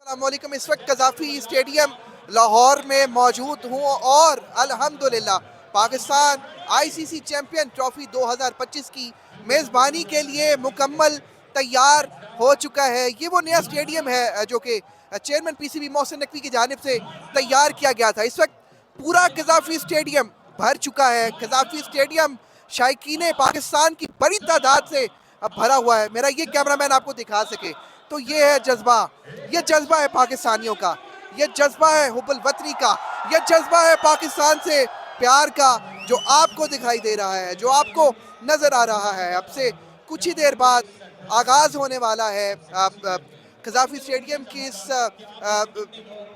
السلام علیکم. اس وقت قذافی اسٹیڈیم لاہور میں موجود ہوں اور الحمدللہ پاکستان آئی سی سی چیمپئن ٹرافی 2025 کی میزبانی کے لیے مکمل تیار ہو چکا ہے. یہ وہ نیا اسٹیڈیم ہے جو کہ chairman P C B Mohsin Naqvi کی جانب سے تیار کیا گیا تھا. اس وقت پورا قذافی اسٹیڈیم بھر چکا ہے. قذافی اسٹیڈیم شائقین پاکستان کی بڑی تعداد سے بھرا ہوا ہے. میرا یہ کیمرہ مین آپ کو دکھا سکے تو یہ ہے جذبہ. یہ جذبہ ہے پاکستانیوں کا, یہ جذبہ ہے حب الوطنی کا, یہ جذبہ ہے پاکستان سے پیار کا جو آپ کو دکھائی دے رہا ہے, جو آپ کو نظر آ رہا ہے. اب سے کچھ ہی دیر بعد آغاز ہونے والا ہے قذافی اسٹیڈیم کی اس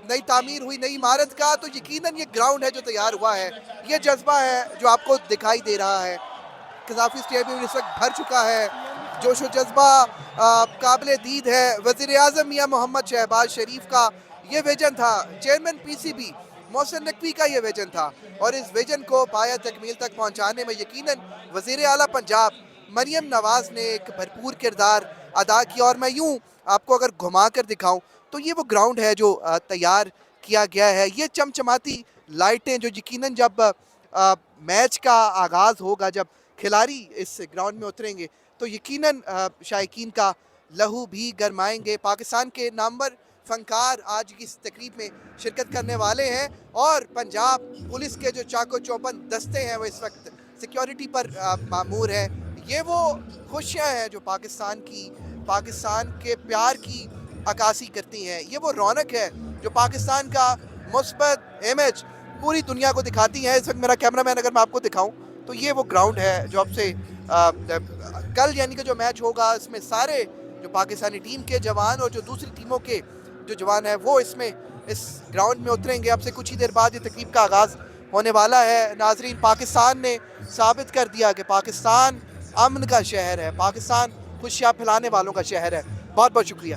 نئی تعمیر ہوئی نئی عمارت کا. تو یقیناً یہ گراؤنڈ ہے جو تیار ہوا ہے, یہ جذبہ ہے جو آپ کو دکھائی دے رہا ہے. قذافی اسٹیڈیم اس وقت بھر چکا ہے, جوش و جذبہ قابل دید ہے. وزیر اعظم میاں محمد شہباز شریف کا یہ ویژن تھا, chairman P C B Mohsin Naqvi کا یہ ویژن تھا, اور اس ویژن کو پایہ تکمیل تک پہنچانے میں یقیناً وزیر اعلیٰ پنجاب مریم نواز نے ایک بھرپور کردار ادا کیا. اور میں یوں آپ کو اگر گھما کر دکھاؤں تو یہ وہ گراؤنڈ ہے جو تیار کیا گیا ہے. یہ چمچماتی لائٹیں جو یقیناً جب میچ کا آغاز ہوگا, جب کھلاڑی اس گراؤنڈ میں اتریں گے تو یقیناً شائقین کا لہو بھی گرمائیں گے. پاکستان کے نامور فنکار آج کی اس تقریب میں شرکت کرنے والے ہیں, اور پنجاب پولیس کے جو چاق و چوبند دستے ہیں وہ اس وقت سیکیورٹی پر مامور ہیں. یہ وہ خوشیاں ہیں جو پاکستان کے پیار کی عکاسی کرتی ہیں. یہ وہ رونق ہے جو پاکستان کا مثبت امیج پوری دنیا کو دکھاتی ہیں. اس وقت میرا کیمرہ مین اگر میں آپ کو دکھاؤں تو یہ وہ گراؤنڈ ہے جو اب سے کل یعنی کہ جو میچ ہوگا اس میں سارے جو پاکستانی ٹیم کے جوان اور جو دوسری ٹیموں کے جو جوان ہیں وہ اس گراؤنڈ میں اتریں گے. اب سے کچھ ہی دیر بعد یہ تقریب کا آغاز ہونے والا ہے. ناظرین, پاکستان نے ثابت کر دیا کہ پاکستان امن کا شہر ہے, پاکستان خوشیاں پھیلانے والوں کا شہر ہے. بہت بہت شکریہ.